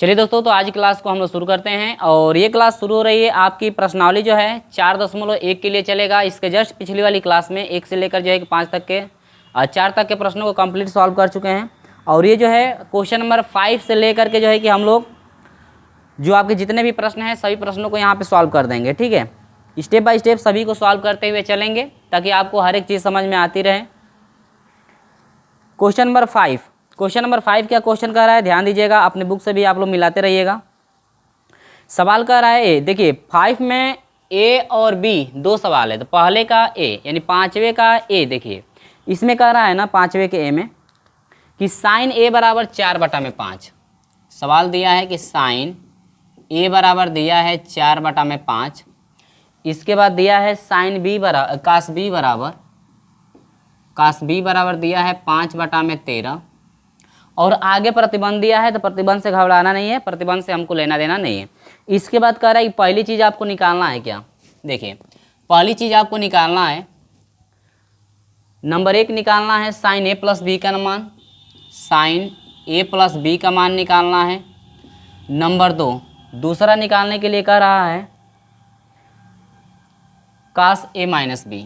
चलिए दोस्तों, तो आज की क्लास को हम लोग शुरू करते हैं। और ये क्लास शुरू हो रही है आपकी प्रश्नावली जो है 4.1 के लिए चलेगा। इसके जस्ट पिछली वाली क्लास में 1 से लेकर जो है कि 5 तक के 4 तक के प्रश्नों को कंप्लीट सॉल्व कर चुके हैं। और ये जो है क्वेश्चन नंबर 5 से लेकर के जो है कि हम लोग जो आपके जितने भी प्रश्न हैं सभी प्रश्नों को यहाँ पे सॉल्व कर देंगे। ठीक है, स्टेप बाय स्टेप सभी को सॉल्व करते हुए चलेंगे ताकि आपको हर एक चीज़ समझ में आती रहे। क्वेश्चन नंबर 5 क्या क्वेश्चन कर रहा है, ध्यान दीजिएगा, अपने बुक से भी आप लोग मिलाते रहिएगा। सवाल कर रहा है ए, देखिए 5 में ए और बी दो सवाल है। तो पहले का ए यानी पाँचवें का ए, देखिए इसमें कह रहा है ना पाँचवें के ए में कि साइन ए बराबर 4/5। सवाल दिया है कि साइन ए बराबर दिया है 4/5। इसके बाद दिया है साइन बी बराबर कास बी बराबर दिया है 5/13। और आगे प्रतिबंध दिया है, तो प्रतिबंध से घबराना नहीं है, प्रतिबंध से हमको लेना देना नहीं है। इसके बाद कह रहा है कि पहली चीज़ आपको निकालना है क्या, देखिए पहली चीज़ आपको निकालना है, नंबर 1 निकालना है साइन ए प्लस बी का मान, साइन ए प्लस बी का मान निकालना है। नंबर 2 दूसरा निकालने के लिए कह रहा है कास ए माइनस बी,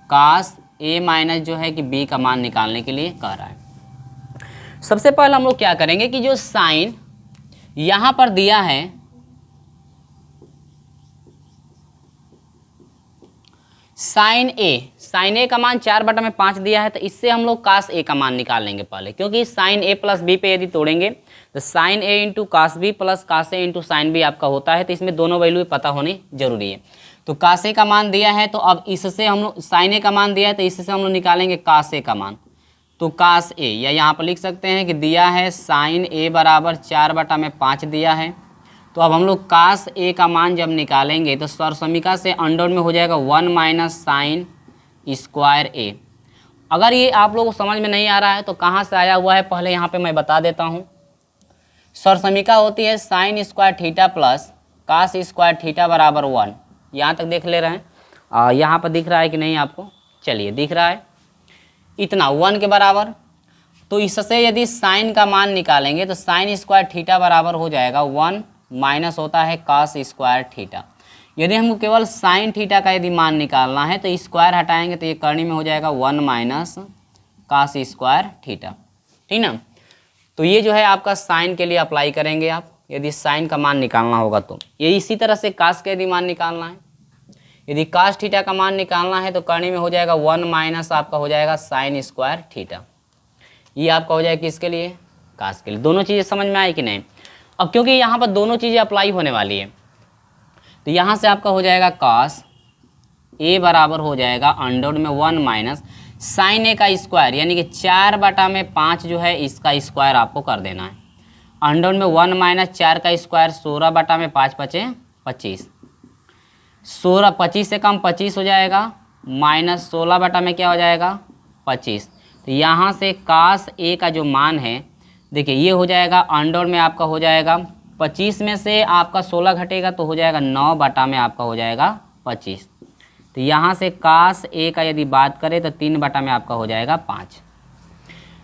कास ए माइनस जो है कि बी का मान निकालने के लिए कह रहा है। सबसे पहले हम लोग क्या करेंगे कि जो साइन यहां पर दिया है, साइन ए का मान 4/5 दिया है, तो इससे हम लोग कास ए का मान निकाल लेंगे पहले, क्योंकि साइन ए प्लस बी पे यदि तोड़ेंगे तो sine A into cos B plus cos A into sine B आपका होता है। तो इसमें दोनों वैल्यू पता होनी जरूरी है। तो कास ए का मान दिया है, तो अब इससे हम लोग साइन ए का मान दिया है, तो इससे हम लोग निकालेंगे कास ए का मान। तो कास ए, या यहाँ पर लिख सकते हैं कि दिया है साइन ए बराबर 4/5 दिया है। तो अब हम लोग कास ए का मान जब निकालेंगे तो सर्वसमीका से अंडर में हो जाएगा 1 माइनस साइन स्क्वायर ए। अगर ये आप लोगों को समझ में नहीं आ रहा है तो कहाँ से आया हुआ है पहले यहाँ पे मैं बता देता हूँ। सर्वसमीका होती है sine square theta plus cos square theta बराबर 1। यहाँ तक देख ले रहे हैं, यहाँ पर दिख रहा है कि नहीं आपको, चलिए दिख रहा है इतना 1 के बराबर। तो इससे यदि साइन का मान निकालेंगे तो साइन स्क्वायर थीटा बराबर हो जाएगा 1 माइनस होता है कास स्क्वायर थीटा। यदि हमको केवल साइन थीटा का यदि मान निकालना है तो स्क्वायर हटाएंगे तो ये करनी में हो जाएगा 1 माइनस कास स्क्वायर थीटा, ठीक ना। तो ये जो है आपका साइन के लिए अप्लाई करेंगे आप, यदि साइन का मान निकालना होगा तो ये इसी तरह से कास का यदि मान निकालना है, यदि कास थीटा का मान निकालना है तो करनी में हो जाएगा 1 माइनस आपका हो जाएगा साइन स्क्वायर थीटा। ये आपका हो जाएगा किसके लिए, कास के लिए। दोनों चीज़ें समझ में आई कि नहीं। अब क्योंकि यहाँ पर दोनों चीज़ें अप्लाई होने वाली है तो यहाँ से आपका हो जाएगा कास ए बराबर हो जाएगा अंडर में 1 माइनस साइन ए का स्क्वायर, यानी कि 4/5 जो है इसका स्क्वायर आपको कर देना है। अंडर में 1 माइनस 4 का स्क्वायर 16/5 बचे 25, 16 25 से कम 25 हो जाएगा, माइनस 16 में क्या हो जाएगा 25। तो यहाँ से कास ए का जो मान है देखिए ये हो जाएगा अंडर में आपका हो जाएगा 25 में से आपका 16 घटेगा तो हो जाएगा 9 में आपका हो जाएगा 25। तो यहाँ से कास ए का यदि बात करें तो 3 में आपका हो जाएगा 5।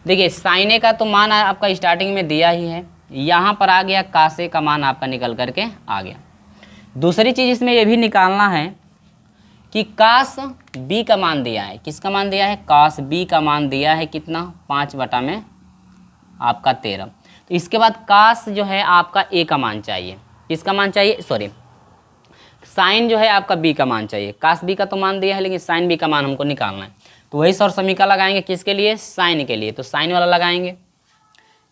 देखिए साइन ए का तो मान आपका स्टार्टिंग में दिया ही है, यहाँ पर आ गया कास ए का मान आपका निकल करके आ गया। दूसरी चीज़ इसमें ये भी निकालना है कि कास बी का मान दिया है, किसका मान दिया है, कास बी का मान दिया है कितना 5 आपका 13। तो इसके बाद कास जो है आपका ए का मान चाहिए, किसका मान चाहिए, सॉरी साइन जो है आपका बी का मान चाहिए। कास बी का तो मान दिया है लेकिन साइन बी का मान हमको निकालना है। तो वही सर्वसमीका लगाएंगे किसके लिए, साइन के लिए, तो साइन वाला लगाएंगे।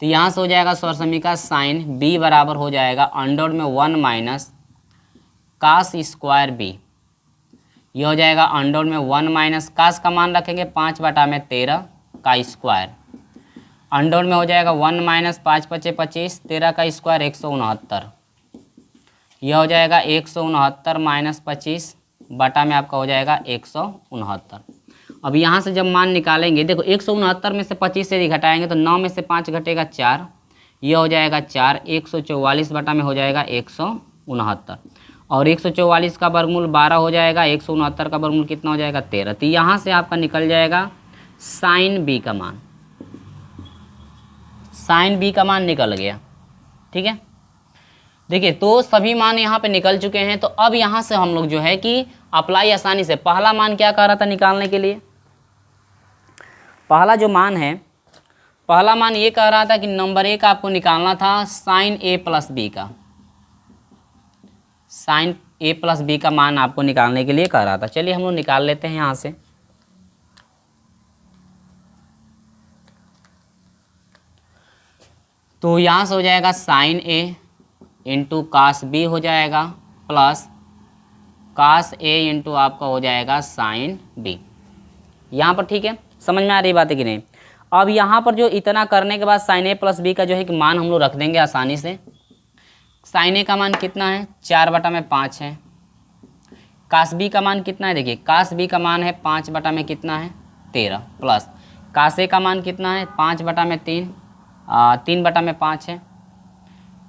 तो यहाँ से हो जाएगा सर्वसमीका साइन बी बराबर हो जाएगा अंडर में 1 माइनस कास स्क्वायर बी, ये हो जाएगा अंडर में 1 माइनस कास का मान रखेंगे 5/13 का स्क्वायर, अंडर में हो जाएगा 1 माइनस 5 × 25 13 का स्क्वायर 169, यह हो जाएगा 169 माइनस 25 बटा में आपका हो जाएगा 169। अब यहाँ से जब मान निकालेंगे देखो 169 में से 25 से घटाएंगे तो 9 में से 5 घटेगा 4, यह हो जाएगा 4, 144 बटा में हो जाएगा 169। और 144 का वर्गमूल 12 हो जाएगा, 169 का वर्गमूल कितना हो जाएगा 13। तो यहाँ से आपका निकल जाएगा साइन बी का मान, साइन बी का मान निकल गया, ठीक है। देखिए तो सभी मान यहाँ पे निकल चुके हैं। तो अब यहाँ से हम लोग जो है कि अप्लाई आसानी से, पहला मान क्या कह रहा था निकालने के लिए, पहला जो मान है, पहला मान ये कह रहा था कि नंबर 1 आपको निकालना था साइन ए प्लस बी का, साइन ए प्लस बी का मान आपको निकालने के लिए कह रहा था। चलिए हम लोग निकाल लेते हैं यहाँ से। तो यहाँ से हो जाएगा sign A into cos B हो जाएगा प्लस कास ए इंटू आपका हो जाएगा साइन बी। यहाँ पर ठीक है, समझ में आ रही बात है कि नहीं। अब यहाँ पर जो इतना करने के बाद साइन ए प्लस बी का जो है कि मान हम लोग रख देंगे आसानी से। साइन ए का मान कितना है, 4/5 है। कास बी का मान कितना है, देखिए कास बी का मान है 5/, में कितना है 13, प्लस कास ए का मान कितना है 5/3, 3/5 है,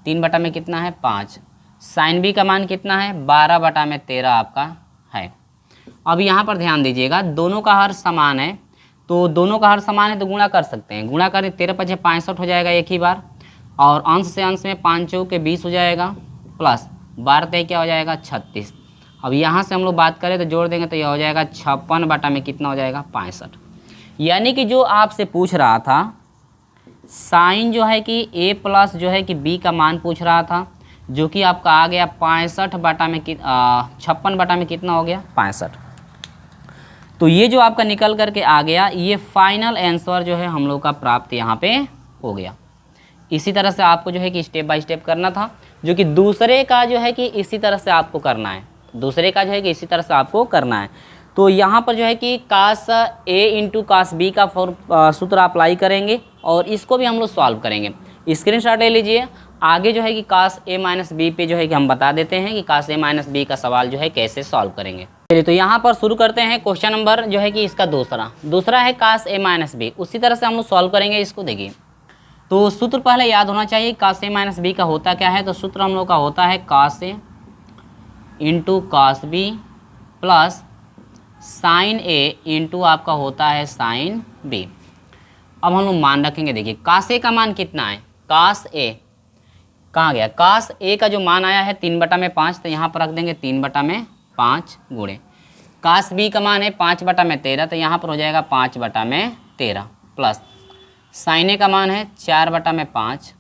3/, में कितना है 5। साइन बी का मान कितना है 12/13 आपका है। अब यहाँ पर ध्यान दीजिएगा, दोनों का हर समान है, तो दोनों का हर समान है तो गुणा कर सकते हैं। गुणा करें 13×5 = 65 हो जाएगा एक ही बार, और अंश से अंश में 5 × 20 हो जाएगा, प्लस 12 क्या हो जाएगा 36। अब यहाँ से हम लोग बात करें तो जोड़ देंगे तो यह हो जाएगा 56/, में कितना हो जाएगा 65। यानी कि जो आपसे पूछ रहा था साइन जो है कि ए प्लस जो है कि बी का मान पूछ रहा था, जो कि आपका आ गया 56/, में 56/, में कितना हो गया 65। तो ये जो आपका निकल करके आ गया, ये फाइनल आंसर जो है हम लोग का प्राप्त यहाँ पे हो गया। इसी तरह से आपको जो है कि स्टेप बाय स्टेप करना था, जो कि दूसरे का जो है कि इसी तरह से आपको करना है, दूसरे का जो है कि इसी तरह से आपको करना है। तो यहाँ पर जो है कि कास ए इंटू कास बी का सूत्र अप्लाई करेंगे और इसको भी हम लोग सॉल्व करेंगे। स्क्रीनशॉट ले लीजिए। आगे जो है कि कास ए माइनस बी पे जो है कि हम बता देते हैं कि कास ए माइनस बी का सवाल जो है कैसे सॉल्व करेंगे। चलिए तो यहाँ पर शुरू करते हैं। क्वेश्चन नंबर जो है कि इसका दूसरा है कास ए माइनस बी। उसी तरह से हम लोग सॉल्व करेंगे इसको। देखिए तो सूत्र पहले याद होना चाहिए, कास ए माइनस बी का होता क्या है। तो सूत्र हम लोग का होता है cos A into cos B plus sine A into आपका होता है साइन बी। अब हम लोग मान रखेंगे। देखिए कास ए का मान कितना है, कास ए कहाँ गया, कास ए का जो मान आया है 3/5, तो यहाँ पर रख देंगे 3/5 गुणे कास बी का मान है 5/13, तो यहाँ पर हो जाएगा 5/13 प्लस साइन ए का मान है 4/5,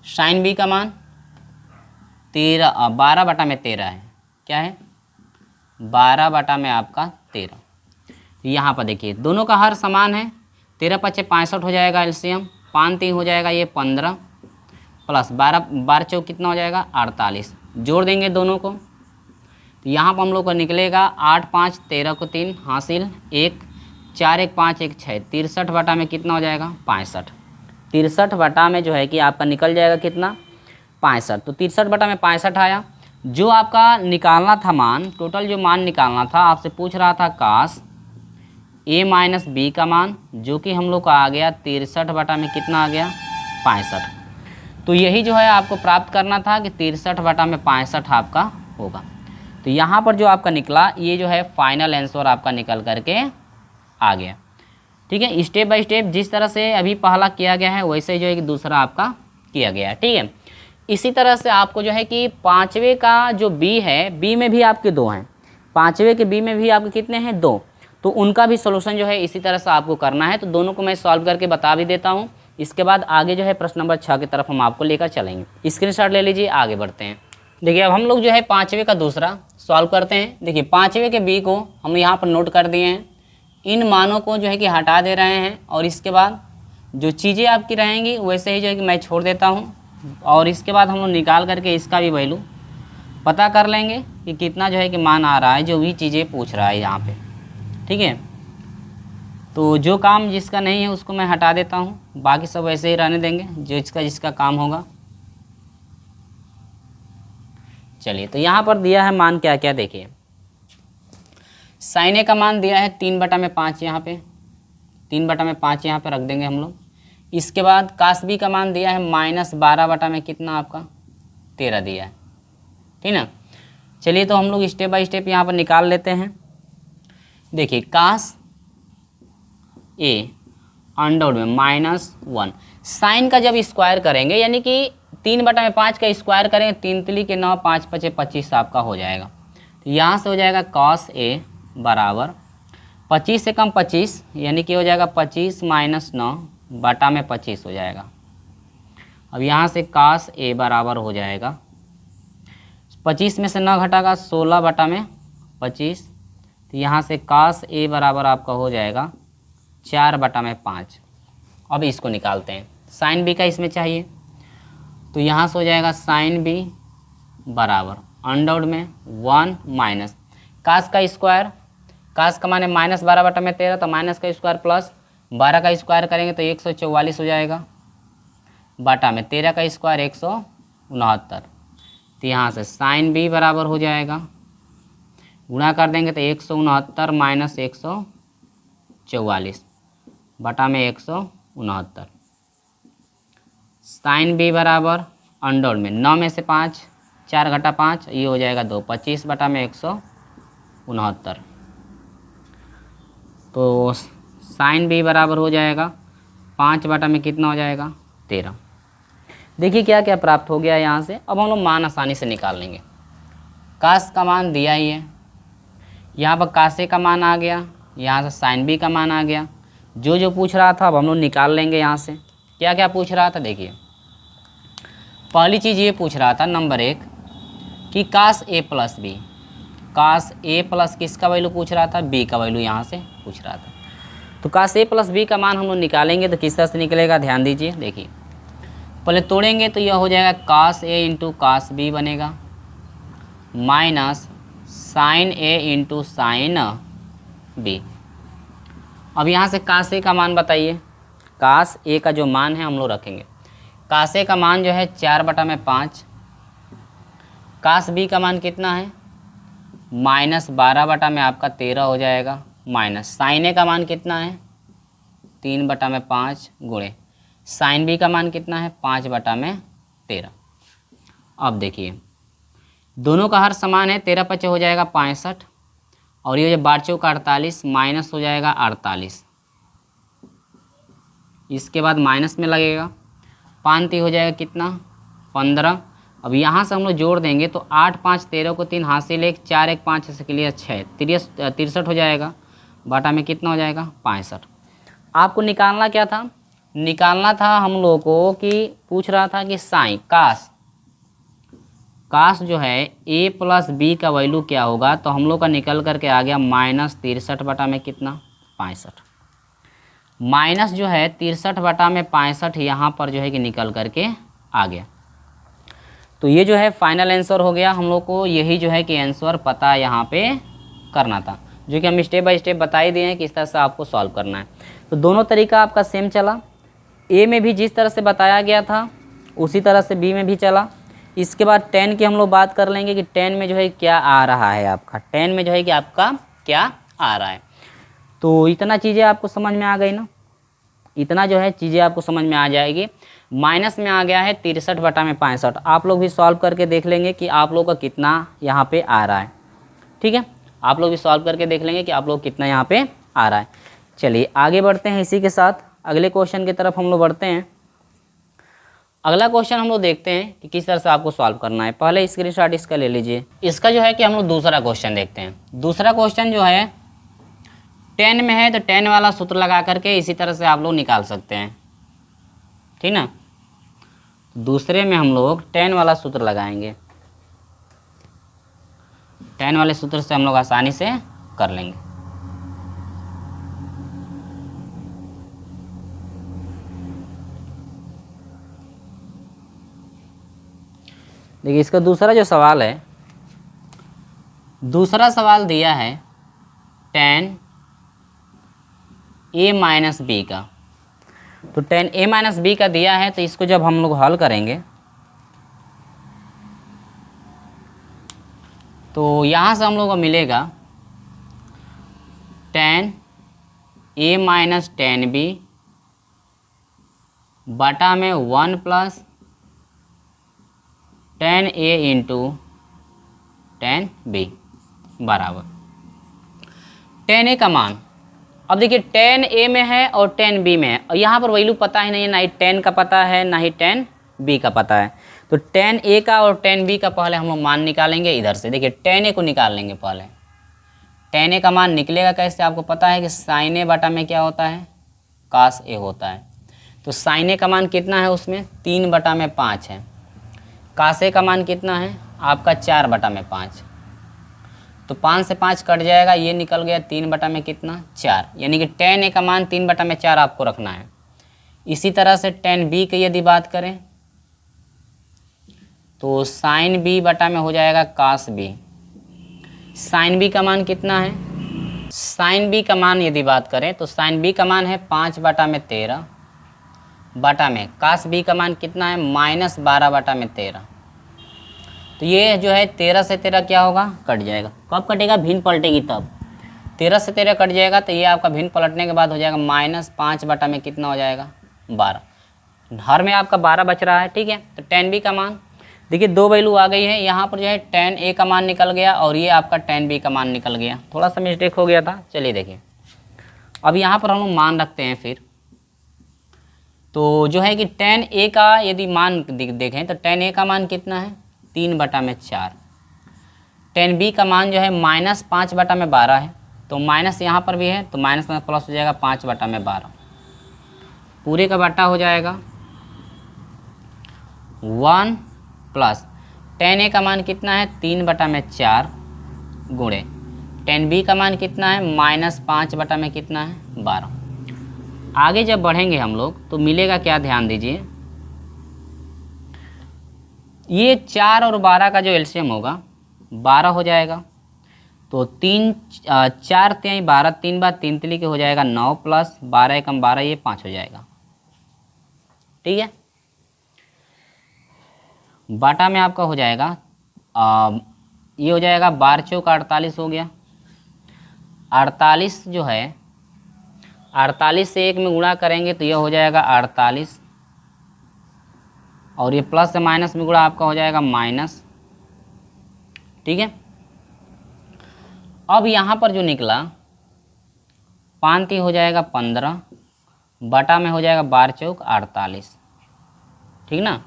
साइन बी का मान 12/13 है। क्या है 12 आपका 13। यहाँ पर देखिए दोनों का हर समान है, 13×5 = 65 हो जाएगा एलसीएम, 5×3 हो जाएगा ये 15 प्लस 12×4 कितना हो जाएगा 48। जोड़ देंगे दोनों को तो यहाँ पर हम लोग को निकलेगा 8 5 13 को 3 हासिल 1 4 1 5 1 6 63 में कितना हो जाएगा 65। 63 में जो है कि आपका निकल जाएगा कितना 65। तो 63 में 65 आया। जो आपका निकालना था मान, टोटल जो मान निकालना था आपसे पूछ रहा था कास ए माइनस बी का मान, जो कि हम लोग का आ गया 63 में कितना आ गया 65। तो यही जो है आपको प्राप्त करना था कि 63 में 65 आपका होगा। तो यहाँ पर जो आपका निकला ये जो है फाइनल आंसर आपका निकल करके आ गया। ठीक है, स्टेप बाय स्टेप जिस तरह से अभी पहला किया गया है वैसे जो है कि दूसरा आपका किया गया है। ठीक है, इसी तरह से आपको जो है कि 5वें का जो बी है, बी में भी आपके 2 हैं, 5वें के बी में भी आपके कितने हैं 2, तो उनका भी सोल्यूशन जो है इसी तरह से आपको करना है। तो दोनों को मैं सॉल्व करके बता भी देता हूँ। इसके बाद आगे जो है प्रश्न नंबर 6 की तरफ हम आपको लेकर चलेंगे। स्क्रीनशॉट ले लीजिए, आगे बढ़ते हैं। देखिए अब हम लोग जो है 5वें का दूसरा सॉल्व करते हैं। देखिए 5वें के बी को हम यहाँ पर नोट कर दिए हैं, इन मानों को जो है कि हटा दे रहे हैं और इसके बाद जो चीज़ें आपकी रहेंगी वैसे ही जो है कि मैं छोड़ देता हूँ, और इसके बाद हम लोग निकाल करके इसका भी वैल्यू पता कर लेंगे कि कितना जो है कि मान आ रहा है जो भी चीज़ें पूछ रहा है यहाँ पे। ठीक है, तो जो काम जिसका नहीं है उसको मैं हटा देता हूँ, बाकी सब वैसे ही रहने देंगे जो जिसका काम होगा। चलिए तो यहाँ पर दिया है मान क्या क्या, देखिए साइन ए का मान दिया है 3/5, यहाँ पे 3/5 यहाँ पे रख देंगे हम लोग। इसके बाद कास बी का मान दिया है -12 में कितना आपका 13 दिया है। ठीक ना, चलिए तो हम लोग स्टेप बाय स्टेप यहाँ पर निकाल लेते हैं। देखिए कास ए अंडर में -1, साइन का जब स्क्वायर करेंगे यानी कि 3/5 का स्क्वायर करेंगे, 3 तिली के 9, 5 पचे 25 आपका हो जाएगा। तो यहाँ से हो जाएगा cos A बराबर 25 से कम 25 यानी कि हो जाएगा 25 - 9 बटा में 25 हो जाएगा। अब यहाँ से cos A बराबर हो जाएगा 25 में से 9 घटागा 16 बटा में 25। तो यहाँ से cos A बराबर आपका हो जाएगा 4 बटा में 5। अब इसको निकालते हैं, साइन B का इसमें चाहिए। तो यहाँ से हो जाएगा साइन B बराबर अंडर में 1 माइनस कास का स्क्वायर, कास का माने -12 बटा में 13, तो माइनस का स्क्वायर प्लस 12 का स्क्वायर करेंगे तो 144 हो जाएगा बटा में 13 का स्क्वायर 169। तो यहाँ से साइन B बराबर हो जाएगा, गुणा कर देंगे तो 169 माइनस 144 बटा में 169। साइन B बराबर अंडर में 9 में से 5, 4 घटा 5 ये हो जाएगा 2, 25 बटा में 169। तो साइन B बराबर हो जाएगा 5 बटा में कितना हो जाएगा 13। देखिए क्या क्या प्राप्त हो गया यहाँ से। अब हम लोग मान आसानी से निकाल लेंगे। कास का मान दिया ही है, यहाँ पर कासे का मान आ गया, यहाँ से साइन B का मान आ गया। जो जो पूछ रहा था अब हम लोग निकाल लेंगे यहाँ से। क्या क्या पूछ रहा था देखिए, पहली चीज़ ये पूछ रहा था नंबर 1 कि cos A plus B, cos A plus किसका वैल्यू पूछ रहा था, B का वैल्यू यहाँ से पूछ रहा था। तो कास A प्लस B का मान हम लोग निकालेंगे तो किस तरह से निकलेगा ध्यान दीजिए। देखिए पहले तोड़ेंगे तो यह हो जाएगा cos A into cos B बनेगा minus sine A into sine B। अब यहाँ से कास A का मान बताइए। कास A का जो मान है हम लोग रखेंगे, कास A का मान जो है 4 बटा में 5, कास B का मान कितना है -12 बटा में आपका 13 हो जाएगा, माइनस साइन A का मान कितना है 3 बटा में 5 गुणे साइन B का मान कितना है 5 बटा में 13। अब देखिए दोनों का हर समान है, 13 पचे हो जाएगा 65 और ये जो 12 चौका 48 माइनस हो जाएगा 48, इसके बाद माइनस में लगेगा 5 हो जाएगा कितना 15। अब यहाँ से हम लोग जोड़ देंगे तो 8 5 13 को 3 हासिल 1 4 1 5 से के लिए 6 63 हो जाएगा बटा में कितना हो जाएगा 65। आपको निकालना क्या था, निकालना था हम लोगों को कि पूछ रहा था कि साइन कास जो है A प्लस B का वैल्यू क्या होगा। तो हम लोग का निकल करके आ गया -63 बटा में कितना 65, माइनस जो है 63 बटा में 65 यहाँ पर जो है कि निकल करके आ गया। तो ये जो है फाइनल आंसर हो गया। हम लोग को यही जो है कि आंसर पता यहाँ पे करना था, जो कि हम स्टेप बाय स्टेप बता ही दिए हैं किस तरह से आपको सॉल्व करना है। तो दोनों तरीका आपका सेम चला, ए में भी जिस तरह से बताया गया था उसी तरह से बी में भी चला। इसके बाद 10 की हम लोग बात कर लेंगे कि 10 में जो है क्या आ रहा है आपका, 10 में जो है कि आपका क्या आ रहा है। तो इतना चीज़ें आपको समझ में आ गई ना, इतना जो है चीज़ें आपको समझ में आ जाएगी। माइनस में आ गया है 63 बटा में 65, आप लोग भी सॉल्व करके देख लेंगे कि आप लोग का कितना यहाँ पे आ रहा है। ठीक है, आप लोग भी सॉल्व करके देख लेंगे कि आप लोग कितना यहाँ पे आ रहा है। चलिए आगे बढ़ते हैं, इसी के साथ अगले क्वेश्चन की तरफ हम लोग बढ़ते हैं। अगला क्वेश्चन हम लोग देखते हैं कि किस तरह से आपको सॉल्व करना है। पहले स्क्रीनशॉट इसका ले लीजिए। इसका जो है कि हम लोग दूसरा क्वेश्चन देखते हैं। दूसरा क्वेश्चन जो है 10 में है तो 10 वाला सूत्र लगा करके इसी तरह से आप लोग निकाल सकते हैं, ठीक ना। दूसरे में हम लोग 10 वाला सूत्र लगाएंगे, 10 वाले सूत्र से हम लोग आसानी से कर लेंगे। देखिए इसका दूसरा जो सवाल है, दूसरा सवाल दिया है 10 A माइनस बी का। तो 10 A माइनस बी का दिया है, तो इसको जब हम लोग हल करेंगे तो यहाँ से हम लोग को मिलेगा 10 A माइनस 10 B बटा में 1 प्लस 10A इंटू 10B बराबर 10A का मान। अब देखिए 10A में है और 10B में है और यहाँ पर वैल्यू पता ही नहीं है, ना ही 10 का पता है ना ही 10 बी का पता है। तो tan A का और tan B का पहले हम लोग मान निकालेंगे इधर से। देखिए tan A को निकाल लेंगे पहले। tan A का मान निकलेगा कैसे, आपको पता है कि sin A बटा में क्या होता है, cos A होता है। तो sin A का मान कितना है उसमें 3 बटा में 5 है। cos A का मान कितना है आपका 4 बटा में 5। तो 5 से 5 कट जाएगा, ये निकल गया 3 बटा में कितना 4, यानी कि tan A का मान 3 बटा में 4 आपको रखना है। इसी तरह से tan B की यदि बात करें तो sin B बटा में हो जाएगा cos B। sin B का मान कितना है, sin B का मान यदि बात करें तो sin B का मान है 5 बटा में 13 बटा में cos B का मान कितना है -12 बटा में 13। तो ये जो है 13 से 13 क्या होगा, कट जाएगा। कब कटेगा, भिन्न पलटेगी तब। 13 से 13 कट जाएगा तो ये आपका भिन्न पलटने के बाद हो जाएगा -5 बटा में कितना हो जाएगा 12। हर में आपका 12 बच रहा है, ठीक है। तो tan B का मान देखिए 2 वैल्यू आ गई है, यहाँ पर जो है tan A का मान निकल गया और ये आपका tan B का मान निकल गया। थोड़ा सा मिस्टेक हो गया था, चलिए देखिए। अब यहाँ पर हम लोग मान रखते हैं फिर। तो जो है कि tan A का यदि मान देखें तो tan A का मान कितना है 3 बटा में 4। tan B का मान जो है -5 बटा में 12 है, तो माइनस यहाँ पर भी है तो माइनस में प्लस हो जाएगा 5 बटा में 12। पूरे का बटा हो जाएगा 1 प्लस tan A का मान कितना है 3 बटा में 4 गुणे tan B का मान कितना है -5 बटा में कितना है 12। आगे जब बढ़ेंगे हम लोग तो मिलेगा क्या, ध्यान दीजिए। ये 4 और 12 का जो एलसीएम होगा 12 हो जाएगा। तो 3 4 3 12, 3 बार 3 तिली के हो जाएगा 9 प्लस 12 एकम 12, ये 5 हो जाएगा, ठीक है। बाटा में आपका हो जाएगा ये हो जाएगा 12 चौक 48 हो गया। 48 जो है 48 से 1 में गुणा करेंगे तो यह हो जाएगा 48 और ये प्लस से माइनस में गुणा आपका हो जाएगा माइनस, ठीक है। अब यहाँ पर जो निकला 5 हो जाएगा 15 बटा में हो जाएगा 12 चौक 48, ठीक ना।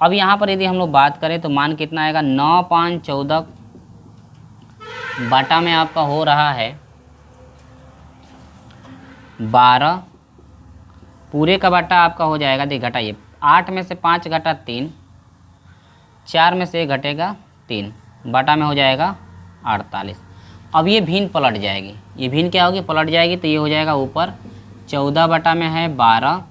अब यहाँ पर यदि हम लोग बात करें तो मान कितना आएगा 9 5 14 बटा में आपका हो रहा है 12, पूरे का बटा आपका हो जाएगा, देख घटाइए 8 में से 5 घटा 3, 4 में से 1 घटेगा 3 बटा में हो जाएगा 48। अब ये भिन्न पलट जाएगी, ये भिन्न क्या होगी पलट जाएगी, तो ये हो जाएगा ऊपर 14 बटा में है 12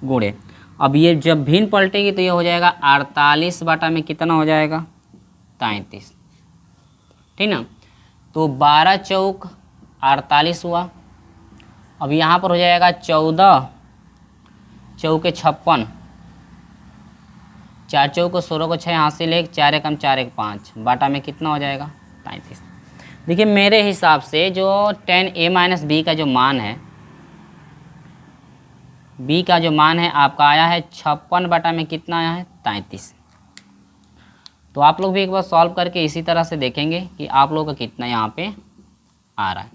गुणे। अब ये जब भिन्न पलटेगी तो ये हो जाएगा 48 बटा में कितना हो जाएगा 33, ठीक ना। तो 12 चौक 48 हुआ। अब यहाँ पर हो जाएगा 14 चौके 56, 4 चौक को 16 को 6 यहाँ से ले 4 एकम 4 1 5 बाटा में कितना हो जाएगा 33। देखिए मेरे हिसाब से जो tan A माइनस B का जो मान है, B का जो मान है आपका आया है 56 बटा में कितना आया है 33। तो आप लोग भी एक बार सॉल्व करके इसी तरह से देखेंगे कि आप लोगों का कितना यहाँ पे आ रहा है।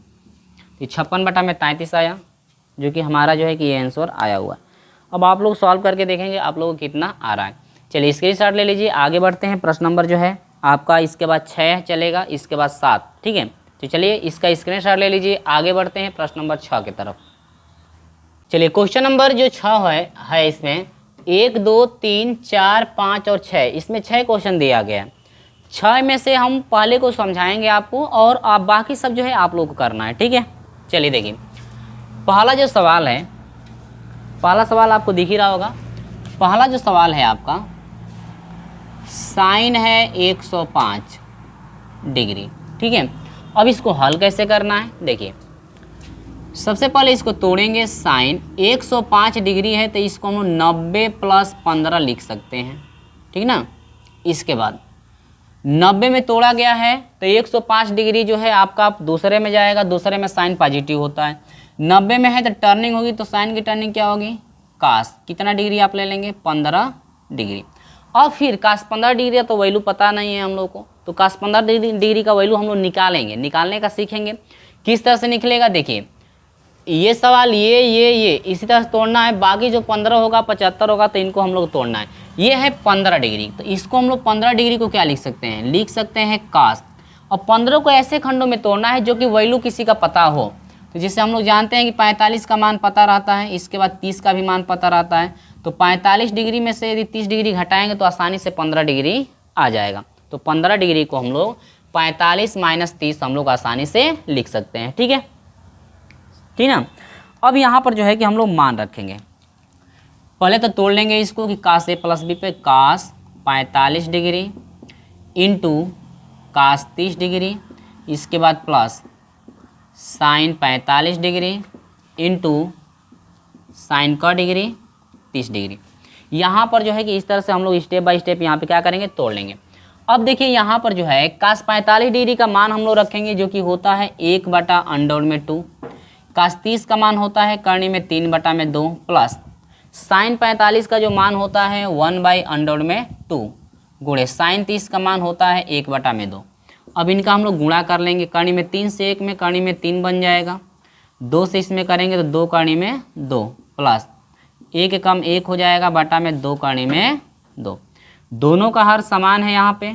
तो 56 बटा में 33 आया, जो कि हमारा जो है कि ये आंसर आया हुआ है। अब आप लोग सॉल्व करके देखेंगे आप लोगों को कितना आ रहा है। चलिए स्क्रीनशॉट ले लीजिए, आगे बढ़ते हैं। प्रश्न नंबर जो है आपका इसके बाद 6 चलेगा, इसके बाद 7, ठीक है। तो चलिए इसका स्क्रीनशॉट ले लीजिए, आगे बढ़ते हैं प्रश्न नंबर 6 की तरफ। चलिए क्वेश्चन नंबर जो 6 है इसमें 1 2 3 4 5 और 6, इसमें 6 क्वेश्चन दिया गया है। 6 में से हम पहले को समझाएंगे आपको और आप बाकी सब जो है आप लोग को करना है, ठीक है। चलिए देखिए पहला जो सवाल है, पहला सवाल आपको दिख ही रहा होगा। पहला जो सवाल है आपका साइन है 105 डिग्री, ठीक है। अब इसको हल कैसे करना है, देखिए सबसे पहले इसको तोड़ेंगे। साइन 105 डिग्री है तो इसको हम 90 प्लस 15 लिख सकते हैं, ठीक ना। इसके बाद 90 में तोड़ा गया है तो 105 डिग्री जो है आपका दूसरे में जाएगा, दूसरे में साइन पॉजिटिव होता है। 90 में है तो टर्निंग होगी, तो साइन की टर्निंग क्या होगी कास, कितना डिग्री आप ले लेंगे 15 डिग्री। और फिर कास 15 डिग्री तो वैल्यू पता नहीं है हम लोग को, तो कास 15 डिग्री का वैल्यू हम लोग निकालेंगे, निकालने का सीखेंगे। किस तरह से निकलेगा देखिए, ये सवाल ये इसी तरह से तोड़ना है। बाकी जो 15 होगा 75 होगा तो इनको हम लोग तोड़ना है। ये है 15 डिग्री, तो इसको हम लोग 15 डिग्री को क्या लिख सकते हैं, लिख सकते हैं कास। और 15 को ऐसे खंडों में तोड़ना है जो कि वैल्यू किसी का पता हो। तो जैसे हम लोग जानते हैं कि 45 का मान पता रहता है, इसके बाद 30 का भी मान पता रहता है। तो 45 डिग्री में से यदि 30 डिग्री घटाएंगे तो आसानी से 15 डिग्री आ जाएगा। तो 15 डिग्री को हम लोग 45 - 30 हम लोग आसानी से लिख सकते हैं। ठीक है, ठीक ना। अब यहाँ पर जो है कि हम लोग मान रखेंगे, पहले तो तोड़ लेंगे इसको कि कास ए प्लस बी पे कास 45 डिग्री इंटू कास 30 डिग्री, इसके बाद plus sign 45 degree into sine का डिग्री 30 डिग्री। यहाँ पर जो है कि इस तरह से हम लोग स्टेप बाय स्टेप यहाँ पे क्या करेंगे, तोड़ लेंगे। अब देखिए यहाँ पर जो है कास 45 डिग्री का मान हम लोग रखेंगे जो कि होता है 1/√2। कास 30 का मान होता है करनी में 3/2 प्लस साइन 45 का जो मान होता है 1/√2 गुणे साइन 30 का मान होता है 1/2। अब इनका हम लोग गुणा कर लेंगे, करनी में 3 से 1 में करनी में 3 बन जाएगा, 2 से इसमें करेंगे तो 2 करनी में 2 प्लस 1 कम 1 हो जाएगा, बटा में 2 करनी में 2। दोनों का हर समान है यहाँ पे,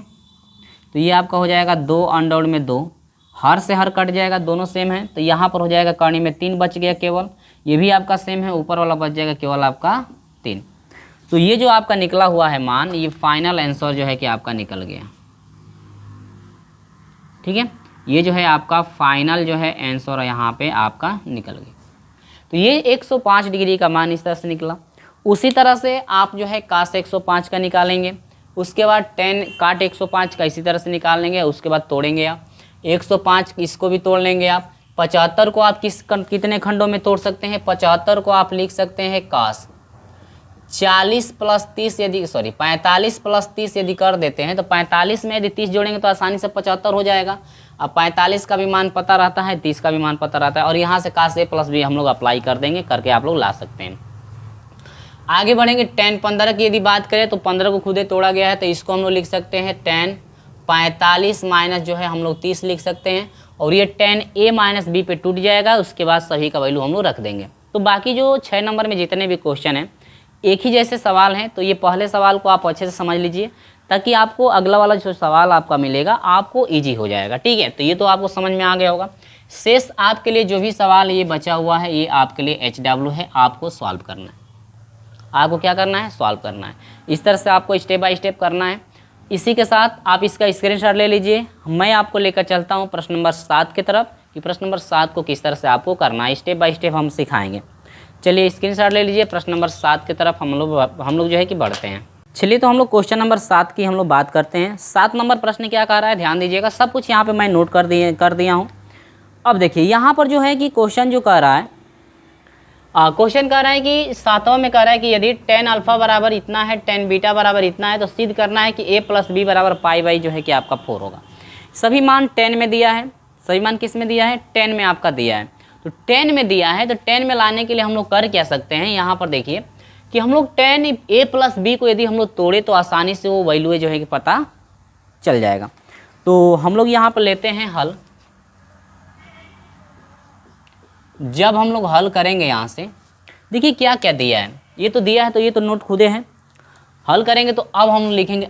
तो ये आपका हो जाएगा 2/2। हर से हर कट जाएगा, दोनों सेम है, तो यहाँ पर हो जाएगा करनी में 3 बच गया केवल, ये भी आपका सेम है, ऊपर वाला बच जाएगा केवल आपका 3। तो ये जो आपका निकला हुआ है मान, ये फाइनल आंसर जो है कि आपका निकल गया। ठीक है, ये जो है आपका फाइनल जो है आंसर यहाँ पे आपका निकल गया। तो ये 105 डिग्री का मान इस तरह से निकला। उसी तरह से आप जो है कास 105 का निकालेंगे, उसके बाद tan काट 105 का इसी तरह से निकाल लेंगे, उसके बाद तोड़ेंगे आप 105, इसको भी तोड़ लेंगे आप। 75 को आप कितने खंडों में तोड़ सकते हैं, 75 को आप लिख सकते हैं कास 40 + 30 यदि 45 + 30 यदि कर देते हैं तो 45 में यदि 30 जोड़ेंगे तो आसानी से 75 हो जाएगा। अब 45 का भी मान पता रहता है, 30 का भी मान पता रहता है, और यहाँ से कास a + b हम लोग अप्लाई कर देंगे, करके आप लोग ला सकते हैं। आगे बढ़ेंगे, tan 15 की यदि बात करें तो 15 को खुदे तोड़ा गया है, तो इसको हम लोग लिख सकते हैं tan 45 माइनस जो है हम लोग 30 लिख सकते हैं, और ये tan a - b पे टूट जाएगा, उसके बाद सभी का वैल्यू हम लोग रख देंगे। तो बाकी जो 6 नंबर में जितने भी क्वेश्चन हैं एक ही जैसे सवाल हैं, तो ये पहले सवाल को आप अच्छे से समझ लीजिए ताकि आपको अगला वाला जो सवाल आपका मिलेगा आपको ईजी हो जाएगा। ठीक है, तो ये तो आपको समझ में आ गया होगा। शेष आपके लिए जो भी सवाल ये बचा हुआ है, ये आपके लिए HW है, आपको सॉल्व करना है। आपको क्या करना है, सॉल्व करना है। इस तरह से आपको स्टेप बाय स्टेप करना है। इसी के साथ आप इसका स्क्रीनशॉट ले लीजिए। मैं आपको लेकर चलता हूँ प्रश्न नंबर 7 की तरफ, कि प्रश्न नंबर 7 को किस तरह से आपको करना है, स्टेप बाय स्टेप हम सिखाएंगे। चलिए स्क्रीनशॉट ले लीजिए, प्रश्न नंबर 7 की तरफ हम लोग जो है कि बढ़ते हैं। चलिए तो हम लोग क्वेश्चन नंबर 7 की हम लोग बात करते हैं। 7 नंबर प्रश्न क्या कह रहा है, ध्यान दीजिएगा, सब कुछ यहाँ पे मैं नोट कर दिया हूँ। अब देखिए यहाँ पर जो है कि क्वेश्चन जो कह रहा है, क्वेश्चन कह रहा है कि 7वां में कह रहा है कि यदि tan अल्फा बराबर इतना है, tan बीटा बराबर इतना है, तो सिद्ध करना है कि a + b बराबर π/, जो है कि आपका 4 होगा। सभी मान 10 में दिया है, सभी मान किस में दिया है, 10 में आपका दिया है। तो 10 में दिया है, तो 10 में लाने के लिए हम लोग कर क्या सकते हैं, यहाँ पर देखिए कि हम लोग tan a + b को यदि हम लोग तोड़े तो आसानी से वो वैल्यू जो है कि पता चल जाएगा। तो हम लोग यहाँ पर लेते हैं हल। जब हम लोग हल करेंगे यहाँ से, देखिए क्या क्या दिया है, ये तो दिया है, तो ये तो नोट खुदे हैं। हल करेंगे तो अब हम लिखेंगे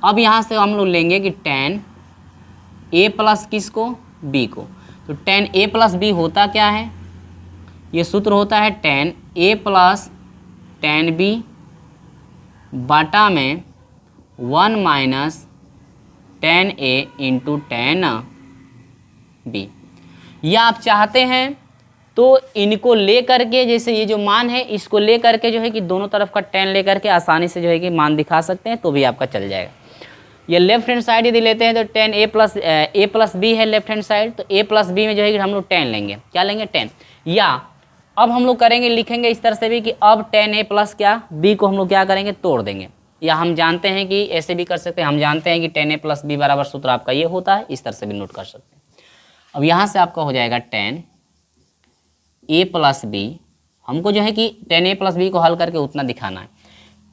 अब यहाँ से हम लोग लेंगे कि tan a + किसको, b को। तो tan a + b होता क्या है, ये सूत्र होता है tan a + tan b बटा में 1 - tan a × tan b। या आप चाहते हैं तो इनको ले करके, जैसे ये जो मान है इसको ले करके जो है कि दोनों तरफ का tan ले करके आसानी से जो है कि मान दिखा सकते हैं, तो भी आपका चल जाएगा। ये लेफ्ट हैंड साइड यदि लेते हैं तो tan a + b है लेफ्ट हैंड साइड, तो a + b में जो है कि हम लोग tan लेंगे, क्या लेंगे, tan। या अब हम लोग करेंगे, लिखेंगे इस तरह से भी कि अब tan a + क्या b को हम लोग क्या करेंगे, तोड़ देंगे। या हम जानते हैं कि ऐसे भी कर सकते हैं, हम जानते हैं कि tan a + b बराबर सूत्र आपका ये होता है, इस तरह से भी नोट कर सकते हैं। अब यहाँ से आपका हो जाएगा tan a + b, हमको जो है कि tan a + b को हल करके उतना दिखाना है।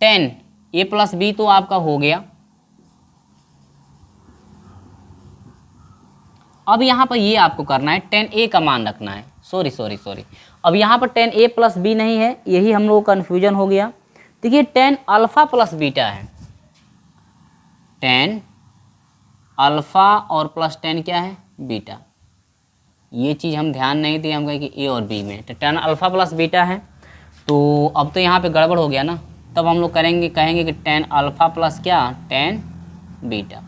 tan a + b तो आपका हो गया। अब यहाँ पर ये आपको करना है, tan a का मान रखना है। सॉरी अब यहाँ पर tan a + b नहीं है, यही हम लोग को कन्फ्यूजन हो गया। देखिए टेन अल्फा प्लस बीटा है, टेन अल्फा और प्लस टेन क्या है, बीटा। ये चीज़ हम ध्यान नहीं दिए, हम कहें कि ए और बी में तो टेन अल्फा प्लस बीटा है। तो अब तो यहाँ पे गड़बड़ हो गया ना, तब हम लोग कहेंगे कि टेन अल्फा प्लस क्या, tan beta,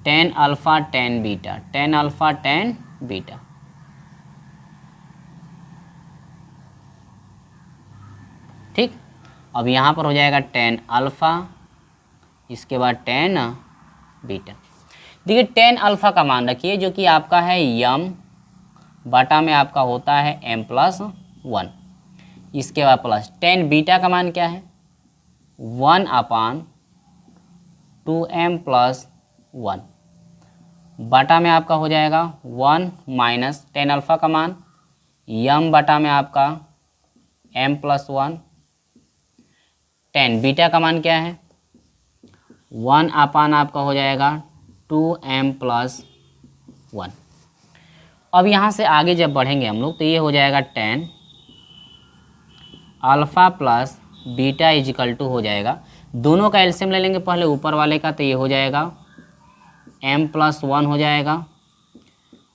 tan alpha tan beta, tan alpha tan beta. ठीक, अब यहाँ पर हो जाएगा टेन अल्फा, इसके बाद टेन बीटा। देखिए टेन अल्फा का मान रखिए जो कि आपका है यम बटा में आपका होता है m प्लस 1, इसके बाद प्लस टेन बीटा का मान क्या है, 1/2m प्लस 1 बटा में आपका हो जाएगा 1 माइनस टेन अल्फा का मान यम बटा में आपका m प्लस 1, टेन बीटा का मान क्या है 1/, आपका हो जाएगा 2m प्लस 1। अब यहाँ से आगे जब बढ़ेंगे हम लोग तो ये हो जाएगा tan alpha plus beta equal to हो जाएगा, दोनों का एलसीएम ले लेंगे पहले ऊपर वाले का, तो ये हो जाएगा m प्लस 1 हो जाएगा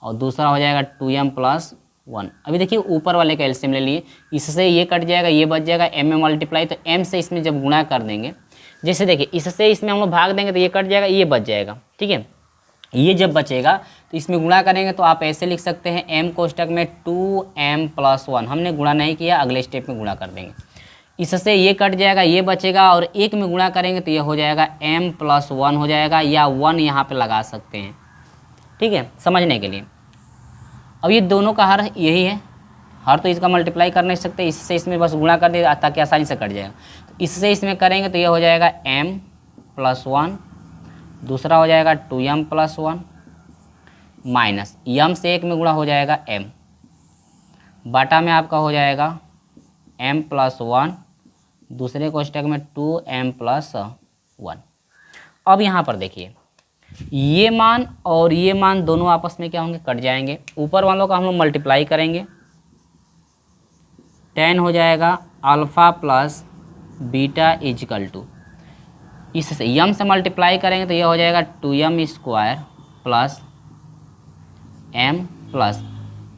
और दूसरा हो जाएगा 2m प्लस 1। अभी देखिए ऊपर वाले का एलसीएम ले लिए, इससे ये कट जाएगा, ये बच जाएगा m में मल्टीप्लाई, तो m से इसमें जब गुणा कर देंगे, जैसे देखिए इससे इसमें हम लोग भाग देंगे तो ये कट जाएगा, ये बच जाएगा। ठीक है, ये जब बचेगा तो इसमें गुणा करेंगे तो आप ऐसे लिख सकते हैं m कोष्टक में 2m प्लस 1, हमने गुणा नहीं किया, अगले स्टेप में गुणा कर देंगे, इससे ये कट जाएगा, ये बचेगा और एक में गुणा करेंगे तो ये हो जाएगा m प्लस 1 हो जाएगा, या 1 यहाँ पे लगा सकते हैं। ठीक है, समझने के लिए। अब ये दोनों का हर यही है, हर तो इसका मल्टीप्लाई कर नहीं सकते, इससे इसमें बस गुणा कर दिया ताकि आसानी से कट जाएगा। तो इससे इसमें करेंगे तो ये हो जाएगा m प्लस 1, दूसरा हो जाएगा 2m प्लस 1 माइनस यम से एक में गुणा हो जाएगा m बटा में आपका हो जाएगा m प्लस 1, दूसरे कोष्टक में 2m प्लस 1। अब यहाँ पर देखिए ये मान और ये मान दोनों आपस में क्या होंगे, कट जाएंगे, ऊपर वालों का हम लोग मल्टीप्लाई करेंगे, 10 हो जाएगा alpha plus beta equal to, इससे यम से मल्टीप्लाई करेंगे तो ये हो जाएगा 2m square plus m plus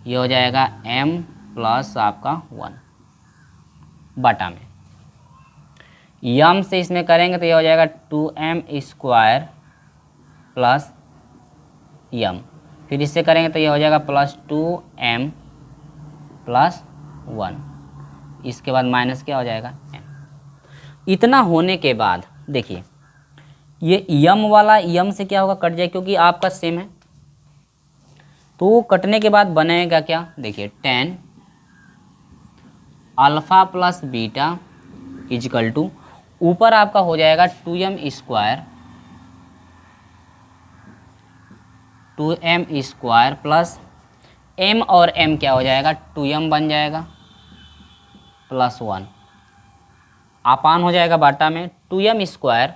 ये हो जाएगा m प्लस आपका 1 बटा में यम से इसमें करेंगे तो ये हो जाएगा 2m स्क्वायर प्लस यम, फिर इससे करेंगे तो ये हो जाएगा प्लस 2m प्लस 1, इसके बाद माइनस क्या हो जाएगा m। इतना होने के बाद देखिए ये यम वाला यम से क्या होगा, कट जाए क्योंकि आपका सेम है, तो कटने के बाद बनेगा क्या, देखिए 10 alpha plus beta equal to, ऊपर आपका हो जाएगा 2m square, 2m square plus m और m क्या हो जाएगा, 2m बन जाएगा प्लस 1 अपान हो जाएगा बाटा में 2m square,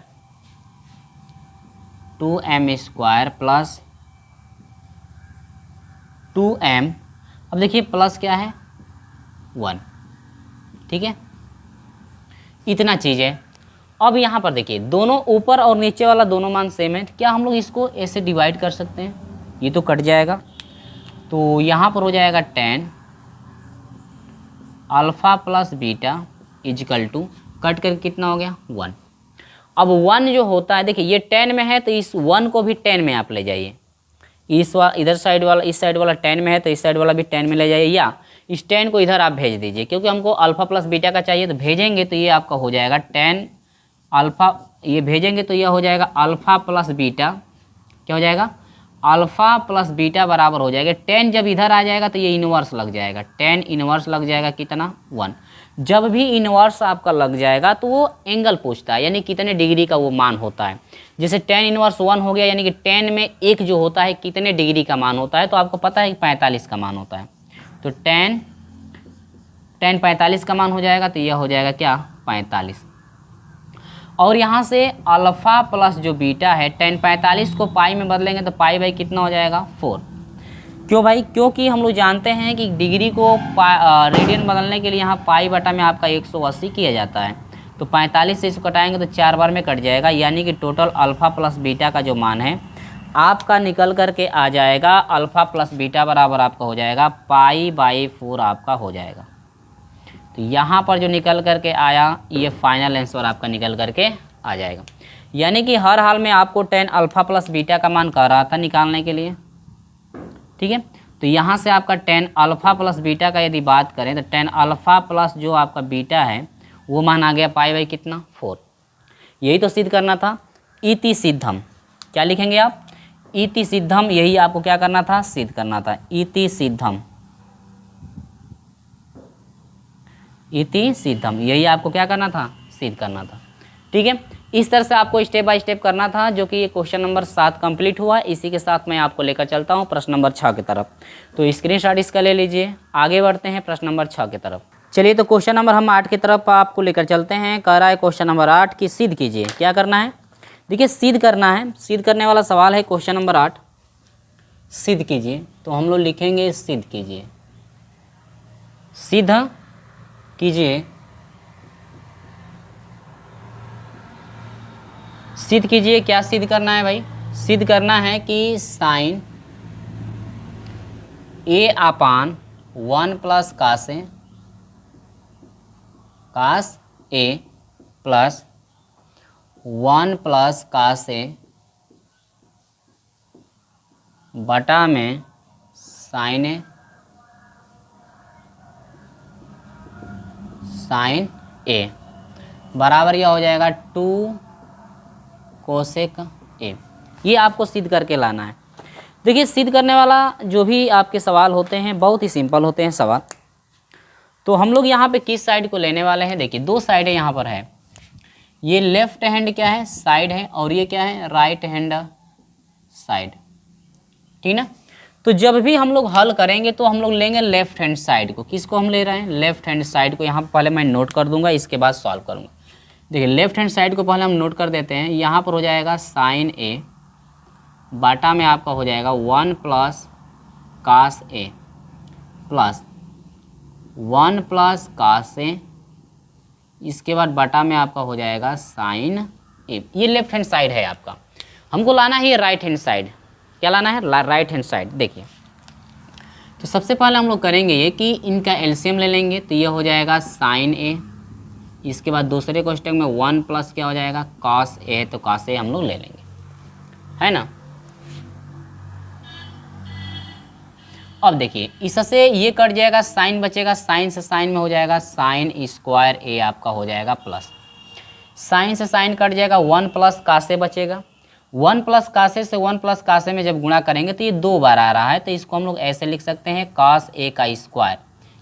2m square plus 2m, अब देखिए प्लस क्या है 1। ठीक है, इतना चीज़ है। अब यहाँ पर देखिए दोनों ऊपर और नीचे वाला दोनों मान सेम है, क्या हम लोग इसको ऐसे डिवाइड कर सकते हैं, ये तो कट जाएगा, तो यहाँ पर हो जाएगा 10 alpha plus beta equal to, cut कर कितना हो गया 1। अब 1 जो होता है देखिए ये 10 में है तो इस 1 को भी 10 में आप ले जाइए, इस इधर साइड वाला इस साइड वाला 10 में है तो इस साइड वाला भी 10 में ले जाइए, या इस 10 को इधर आप भेज दीजिए, क्योंकि हमको अल्फ़ा प्लस बीटा का चाहिए, तो भेजेंगे तो ये आपका हो जाएगा 10 अल्फ़ा, ये भेजेंगे तो यह हो जाएगा अल्फ़ा प्लस बीटा, क्या हो जाएगा अल्फ़ा प्लस बीटा बराबर हो जाएगा 10, जब इधर आ जाएगा तो ये इनवर्स लग जाएगा, 10 इनवर्स लग जाएगा कितना 1। जब भी इनवर्स आपका लग जाएगा तो वो एंगल पूछता है, यानी कितने डिग्री का वो मान होता है। जैसे 10 इनवर्स 1 हो गया, यानी कि 10 में एक जो होता है कितने डिग्री का मान होता है, तो आपको पता है कि 45 का मान होता है, तो 10 45 का मान हो जाएगा, तो यह हो जाएगा क्या 45। और यहाँ से अल्फ़ा प्लस जो बीटा है 10 45 को पाई में बदलेंगे तो पाई बाई कितना हो जाएगा 4। क्यों भाई, क्योंकि हम लोग जानते हैं कि डिग्री को रेडियन बदलने के लिए यहाँ पाई बटा में आपका 180 किया जाता है, तो तो 45 से इसको घटाएंगे तो 4 बार में कट जाएगा, यानी कि टोटल अल्फ़ा प्लस बीटा का जो मान है आपका निकल करके आ जाएगा, अल्फ़ा प्लस बीटा बराबर आपका हो जाएगा π/4 आपका हो जाएगा। तो यहाँ पर जो निकल करके आया ये फाइनल आंसर आपका निकल करके आ जाएगा। यानी कि हर हाल में आपको tan अल्फ़ा प्लस बीटा का मान कह रहा था निकालने के लिए, ठीक है। तो यहाँ से आपका tan अल्फ़ा प्लस बीटा का यदि बात करें तो tan अल्फ़ा प्लस जो आपका बीटा है वो मान आ गया π/4 कितना 4। यही तो सिद्ध करना था। इति सिद्धम, क्या लिखेंगे आप? इति सिद्धम, यही आपको क्या करना था? सिद्ध करना था। इति सिद्धम, इति सिद्धम, यही आपको क्या करना था? सिद्ध करना था, ठीक है। इस तरह से आपको स्टेप बाय स्टेप करना था, जो कि ये क्वेश्चन नंबर 7 कंप्लीट हुआ। इसी के साथ मैं आपको लेकर चलता हूँ प्रश्न नंबर 6 की तरफ। तो स्क्रीनशॉट इसका ले लीजिए। आगे बढ़ते हैं प्रश्न नंबर 6 की तरफ। चलिए, तो क्वेश्चन नंबर हम 8 की तरफ आपको लेकर चलते हैं। कह रहा है क्वेश्चन नंबर 8 की सिद्ध कीजिए। क्या करना है? देखिए, सिद्ध करना है। सिद्ध करने वाला सवाल है क्वेश्चन नंबर 8, सिद्ध कीजिए। तो हम लोग लिखेंगे सिद्ध कीजिए, सिद्ध कीजिए, सिद्ध कीजिए। क्या सिद्ध करना है भाई? सिद्ध करना है कि साइन a/1 प्लस कास ए प्लस 1 प्लस कास ए बटा में साइन ए बराबर यह हो जाएगा 2 कोसेक ए। ये आपको सिद्ध करके लाना है। देखिए, सिद्ध करने वाला जो भी आपके सवाल होते हैं बहुत ही सिंपल होते हैं सवाल। तो हम लोग यहाँ पे किस साइड को लेने वाले हैं? देखिए, दो साइड है यहाँ पर है। ये लेफ्ट हैंड क्या है? साइड है, और ये क्या है? राइट हैंड साइड, ठीक ना। तो जब भी हम लोग हल करेंगे तो हम लोग लेंगे लेफ्ट हैंड साइड को। किसको हम ले रहे हैं? लेफ्ट हैंड साइड को। यहाँ पहले मैं नोट कर दूंगा, इसके बाद सॉल्व करूंगा। देखिए, लेफ्ट हैंड साइड को पहले हम नोट कर देते हैं। यहाँ पर हो जाएगा साइन ए बाटा में आपका हो जाएगा 1 प्लस कास ए प्लस 1 प्लस कास ए, इसके बाद बटा में आपका हो जाएगा साइन ए। ये लेफ्ट हैंड साइड है आपका। हमको लाना है ये राइट हैंड साइड। क्या लाना है? Right hand side. देखिए, तो सबसे पहले हम लोग करेंगे ये कि इनका एलसीएम ले लेंगे। तो ये हो जाएगा साइन ए, इसके बाद दूसरे कोष्टक में 1 प्लस क्या हो जाएगा? Cos A. तो कॉस ए हम लोग ले लेंगे, है ना। अब देखिए, इससे ये कट जाएगा, साइन बचेगा, साइन से साइन में हो जाएगा साइन स्क्वायर ए आपका हो जाएगा प्लस साइन से साइन कट जाएगा, 1 प्लस कासे बचेगा। 1 प्लस कासे से 1 प्लस कासे में जब गुणा करेंगे तो ये 2 बार आ रहा है। तो इसको हम लोग ऐसे लिख सकते हैं कॉस ए का स्क्वायर,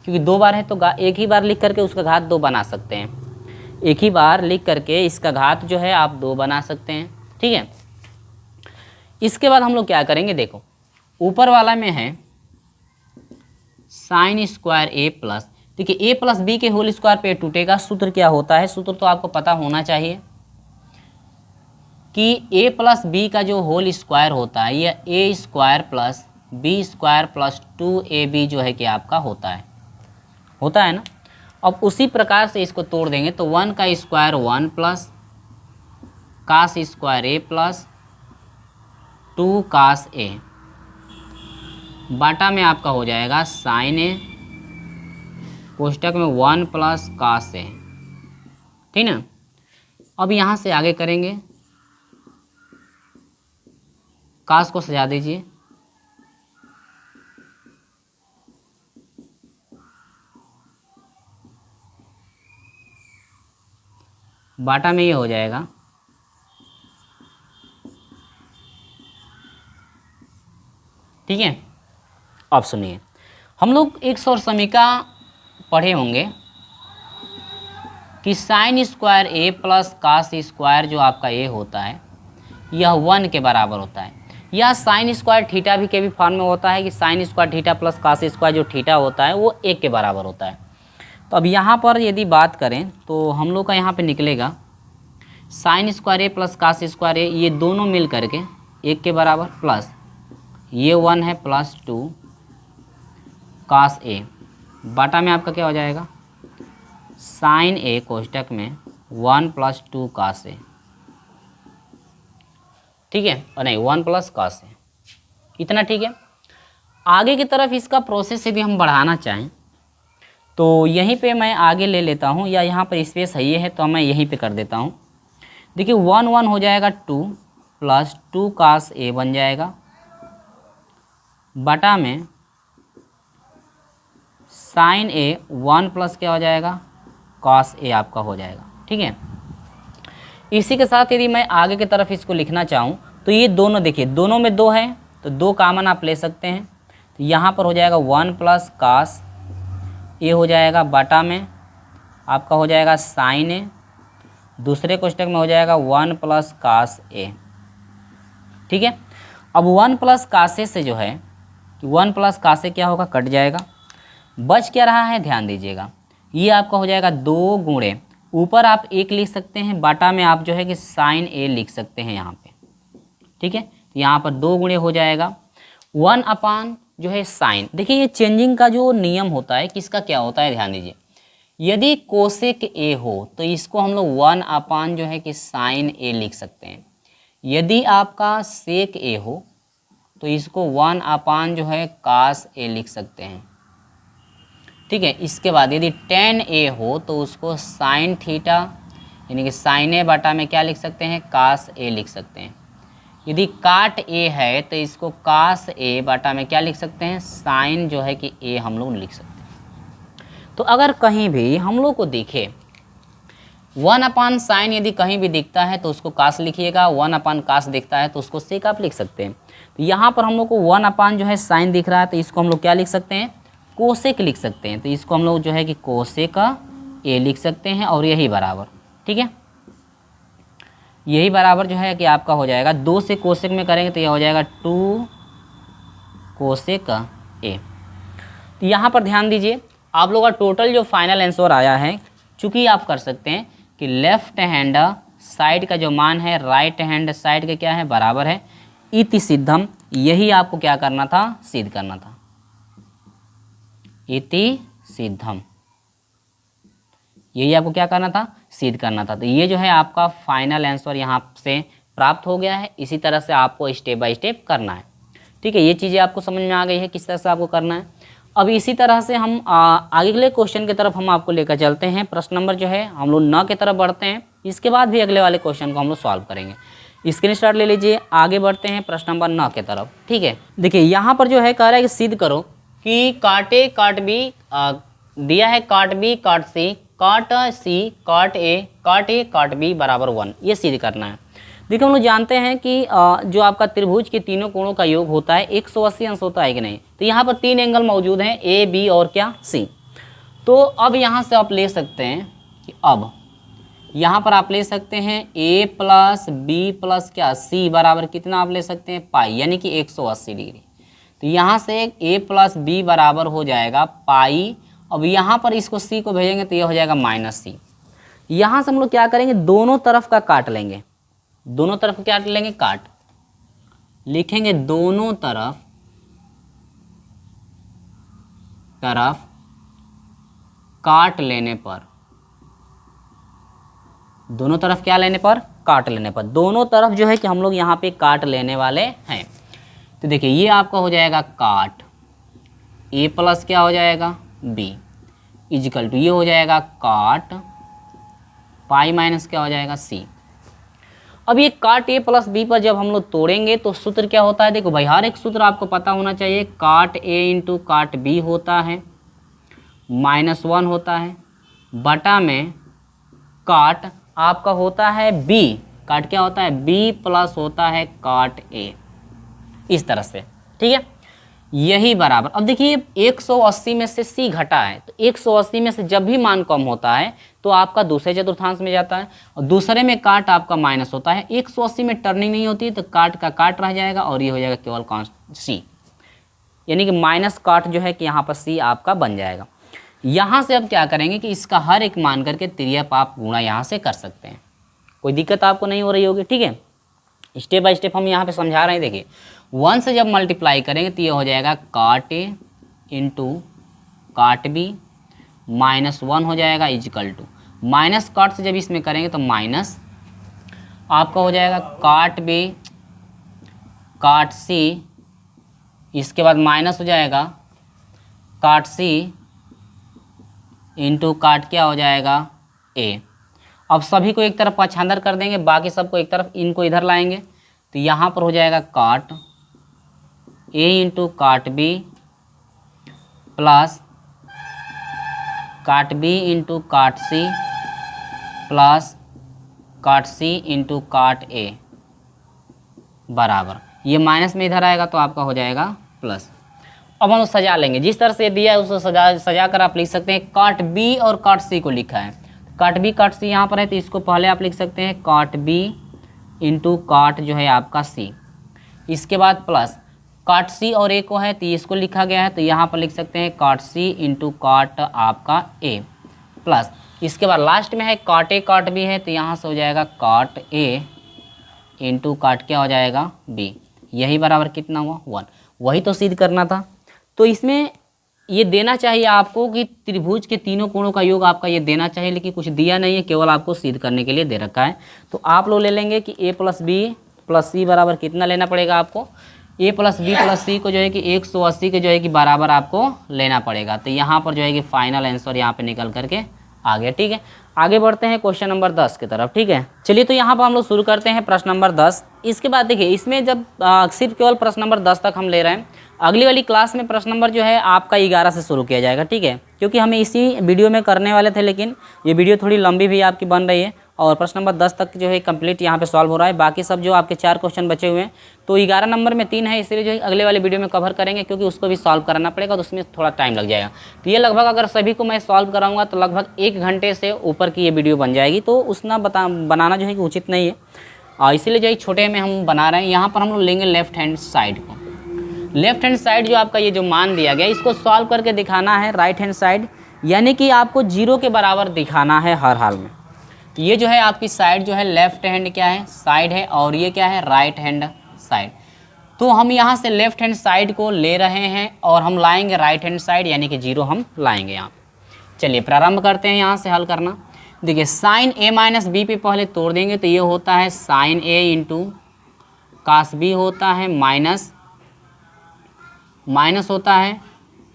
क्योंकि 2 बार है तो एक ही बार लिख करके उसका घात 2 बना सकते हैं। एक ही बार लिख करके इसका घात जो है आप 2 बना सकते हैं, ठीक है। इसके बाद हम लोग क्या करेंगे? देखो, ऊपर वाला में है साइन स्क्वायर ए प्लस, देखिए ए प्लस बी के होल स्क्वायर पे टूटेगा। सूत्र क्या होता है? सूत्र तो आपको पता होना चाहिए कि ए प्लस बी का जो होल स्क्वायर होता है यह A square plus B square plus 2ab जो है कि आपका होता है ना। अब उसी प्रकार से इसको तोड़ देंगे तो 1 का स्क्वायर 1 प्लस कास स्क्वायर ए प्लस 2 कास ए बाटा में आपका हो जाएगा साइन ए कोष्टक में 1 प्लस कास ए, ठीक ना। अब यहाँ से आगे करेंगे, कास को सजा दीजिए, बाटा में ये हो जाएगा ठीक है। अब सुनिए, हम लोग एक सौर समीका पढ़े होंगे कि साइन स्क्वायर ए प्लस कास स्क्वायर जो आपका ए होता है यह 1 के बराबर होता है। या साइन स्क्वायर थीटा भी के भी फॉर्म में होता है कि sine square theta plus cos square जो थीटा होता है वो 1 के बराबर होता है। तो अब यहाँ पर यदि बात करें तो हम लोग का यहाँ पे निकलेगा साइन स्क्वायर ए प्लस कास स्क्वायर ए, ये दोनों मिल करके 1 के बराबर प्लस ये 1 है प्लस 2 कास ए बाटा में आपका क्या हो जाएगा साइन ए कोष्टक में 1 + 2 cos A, ठीक है, और नहीं 1 + cos A, इतना ठीक है। आगे की तरफ इसका प्रोसेस यदि हम बढ़ाना चाहें तो यहीं पे मैं आगे ले लेता हूँ, या यहाँ पर स्पेस है ये है तो मैं यहीं पे कर देता हूँ। देखिए 1 1 हो जाएगा 2 + 2 cos A बन जाएगा, बटा में sin A 1 + क्या हो जाएगा cos A आपका हो जाएगा, ठीक है। इसी के साथ यदि मैं आगे की तरफ इसको लिखना चाहूँ तो ये दोनों देखिए, दोनों में 2 है तो 2 कॉमन आप ले सकते हैं, तो यहाँ पर हो जाएगा 1 + cos A हो जाएगा, बटा में आपका हो जाएगा sin A, दूसरे कोष्टक में हो जाएगा 1 + cos A, ठीक है। अब 1 + cos A से जो है 1 + cos A क्या होगा, कट जाएगा, बच क्या रहा है ध्यान दीजिएगा, ये आपका हो जाएगा 2 गुणे, ऊपर आप 1 लिख सकते हैं, बाटा में आप जो है कि sin A लिख सकते हैं यहाँ पे, ठीक है। तो यहाँ पर 2 गुणे हो जाएगा 1 अपान जो है साइन। देखिए ये चेंजिंग का जो नियम होता है किसका क्या होता है ध्यान दीजिए, यदि कोसेक A हो तो इसको हम लोग 1 अपान जो है कि साइन A लिख सकते हैं, यदि आपका सेक A हो तो इसको 1 अपान जो है कास A लिख सकते हैं, ठीक है। इसके बाद यदि tan A हो तो उसको साइन थीटा यानी कि साइन A बटा में क्या लिख सकते हैं, कास A लिख सकते हैं। यदि काट A है तो इसको कास A बटा में क्या लिख सकते हैं, साइन जो है कि A हम लोग लिख सकते हैं। तो अगर कहीं भी हम लोग को दिखे 1 अपान साइन यदि कहीं भी दिखता है तो उसको कास लिखिएगा, 1 अपान कास दिखता है तो उसको सेक आप लिख सकते हैं। तो यहाँ पर हम लोग को 1 अपान जो है साइन दिख रहा है तो इसको हम लोग क्या लिख सकते हैं, कोसेक लिख सकते हैं, तो इसको हम लोग जो है कि कोसेक A लिख सकते हैं, और यही बराबर, ठीक है, यही बराबर जो है कि आपका हो जाएगा 2 से कोसेक में करेंगे तो यह हो जाएगा 2 कोसेक A। तो यहाँ पर ध्यान दीजिए आप लोग का टोटल जो फाइनल आंसर आया है, चूँकि आप कर सकते हैं कि लेफ्ट हैंड साइड का जो मान है राइट हैंड साइड के क्या है बराबर है, इति सिद्धम, यही आपको क्या करना था, सिद्ध करना था, इति सिद्धम, यही आपको क्या करना था, सिद्ध करना था। तो ये जो है आपका फाइनल आंसर यहाँ से प्राप्त हो गया है। इसी तरह से आपको स्टेप बाय स्टेप करना है, ठीक है। ये चीज़ें आपको समझ में आ गई है किस तरह से आपको करना है। अब इसी तरह से हम अगले क्वेश्चन की तरफ हम आपको लेकर चलते हैं। प्रश्न नंबर जो है हम लोग 9 की तरफ बढ़ते हैं, इसके बाद भी अगले वाले क्वेश्चन को हम लोग सॉल्व करेंगे। स्क्रीनशॉट ले लीजिए, आगे बढ़ते हैं प्रश्न नंबर 9 की तरफ, ठीक है। देखिए यहाँ पर जो है कह रहा है कि सिद्ध करो कि काट ए काट बी दिया है, काट बी काट सी काट सी काट ए काट बी बराबर 1, ये सिद्ध करना है। देखिए हम लोग जानते हैं कि जो आपका त्रिभुज के तीनों कोणों का योग होता है 180 अंश होता है कि नहीं, तो यहाँ पर 3 एंगल मौजूद हैं, ए बी और क्या सी। तो अब यहाँ से आप ले सकते हैं कि अब यहाँ पर आप ले सकते हैं a + b + क्या c बराबर कितना आप ले सकते हैं, पाई, यानी कि 180 डिग्री। तो यहाँ से a + b बराबर हो जाएगा पाई। अब यहाँ पर इसको c को भेजेंगे तो ये हो जाएगा -c। यहाँ से हम लोग क्या करेंगे, दोनों तरफ का काट लेंगे, दोनों तरफ क्या लेंगे, काट लिखेंगे, दोनों तरफ काट लेने पर, दोनों तरफ क्या लेने पर, काट लेने पर, दोनों तरफ जो है कि हम लोग यहाँ पे काट लेने वाले हैं। तो देखिए ये आपका हो जाएगा काट a + क्या हो जाएगा b इजिकल टू ये हो जाएगा काट पाई माइनस क्या हो जाएगा c। अब ये काट a + b पर जब हम लोग तोड़ेंगे तो सूत्र क्या होता है, देखो भाई हर एक सूत्र आपको पता होना चाहिए, काट a × काट b होता है -1 होता है, बटा में काट आपका होता है b, काट क्या होता है b + होता है काट a, इस तरह से, ठीक है, यही बराबर। अब देखिए 180 में से c घटा है, तो 180 में से जब भी मान कम होता है तो आपका दूसरे चतुर्थांश में जाता है, और दूसरे में काट आपका माइनस होता है। 180 में टर्निंग नहीं होती है तो काट का काट रह जाएगा और ये हो जाएगा केवल कांस्टेंट c, यानी कि माइनस काट जो है कि यहाँ पर c आपका बन जाएगा। यहाँ से अब क्या करेंगे कि इसका हर एक मान करके तिर्यक आप गुणा यहाँ से कर सकते हैं, कोई दिक्कत आपको नहीं हो रही होगी, ठीक है। स्टेप बाय स्टेप हम यहाँ पे समझा रहे हैं। देखिए 1 से जब मल्टीप्लाई करेंगे तो ये हो जाएगा काट a × काट b -1 हो जाएगा इजिकल टू, माइनस कॉट से जब इसमें करेंगे तो माइनस आपका हो जाएगा कॉट बी कॉट सी, इसके बाद माइनस हो जाएगा कॉट सी इंटू कॉट क्या हो जाएगा ए। अब सभी को एक तरफ पक्षांतर कर देंगे, बाकी सबको एक तरफ, इनको इधर लाएंगे तो यहाँ पर हो जाएगा cot A into cot B plus cot B into cot C plus cot C into cot A बराबर, ये माइनस में इधर आएगा तो आपका हो जाएगा प्लस। अब हम सजा लेंगे, जिस तरह से दिया है उसको सजा कर आप लिख सकते हैं। कॉट बी और कॉट सी को लिखा है, कॉट बी कॉट सी यहाँ पर है तो इसको पहले आप लिख सकते हैं कॉट बी इंटू कॉट जो है आपका सी, इसके बाद प्लस कॉट सी और ए को है तो इसको लिखा गया है तो यहाँ पर लिख सकते हैं कॉट सी इंटू कॉट आपका ए प्लस, इसके बाद लास्ट में है कॉट ए कॉट बी है तो यहाँ से हो जाएगा कॉट ए इंटू कॉट क्या हो जाएगा बी, यही बराबर कितना हुआ 1। वही तो सिद्ध करना था। तो इसमें ये देना चाहिए आपको कि त्रिभुज के तीनों कोणों का योग आपका ये देना चाहिए, लेकिन कुछ दिया नहीं है, केवल आपको सिद्ध करने के लिए दे रखा है। तो आप लोग ले लेंगे कि ए प्लस बी प्लस सी बराबर कितना लेना पड़ेगा आपको, ए प्लस बी प्लस सी को जो है कि 180 के जो है कि बराबर आपको लेना पड़ेगा। तो यहाँ पर जो है कि फाइनल आंसर यहाँ पे निकल करके आ गया। ठीक है, आगे बढ़ते हैं क्वेश्चन नंबर 10 की तरफ। ठीक है, चलिए तो यहाँ पर हम लोग शुरू करते हैं प्रश्न नंबर 10। इसके बाद देखिए इसमें जब सिर्फ केवल प्रश्न नंबर 10 तक हम ले रहे हैं, अगली वाली क्लास में प्रश्न नंबर जो है आपका 11 से शुरू किया जाएगा। ठीक है, क्योंकि हमें इसी वीडियो में करने वाले थे, लेकिन ये वीडियो थोड़ी लंबी भी आपकी बन रही है और प्रश्न नंबर 10 तक जो है कंप्लीट यहाँ पे सॉल्व हो रहा है। बाकी सब जो आपके 4 क्वेश्चन बचे हुए हैं तो 11 नंबर में 3 है, इसलिए जो है अगले वाले वीडियो में कवर करेंगे, क्योंकि उसको भी सॉल्व कराना पड़ेगा तो उसमें थोड़ा टाइम लग जाएगा। तो ये लगभग अगर सभी को मैं सॉल्व कराऊंगा तो लगभग 1 घंटे से ऊपर की ये वीडियो बन जाएगी, तो उसना बनाना जो है कि उचित नहीं है, और इसीलिए जो है छोटे में हम बना रहे हैं। यहाँ पर हम लोग लेंगे लेफ्ट हैंड साइड को, लेफ्ट हैंड साइड जो आपका ये जो मान दिया गया इसको सॉल्व करके दिखाना है राइट हैंड साइड, यानी कि आपको 0 के बराबर दिखाना है हर हाल में। तो ये जो है आपकी साइड जो है लेफ्ट हैंड क्या है साइड है, और ये क्या है राइट हैंड साइड। तो हम यहाँ से लेफ्ट हैंड साइड को ले रहे हैं और हम लाएंगे राइट हैंड साइड, यानी कि 0 हम लाएंगे यहाँ। चलिए प्रारंभ करते हैं यहाँ से हल करना। देखिए साइन ए माइनस बी पे पहले तोड़ देंगे तो ये होता है sign A into cos B होता है माइनस होता है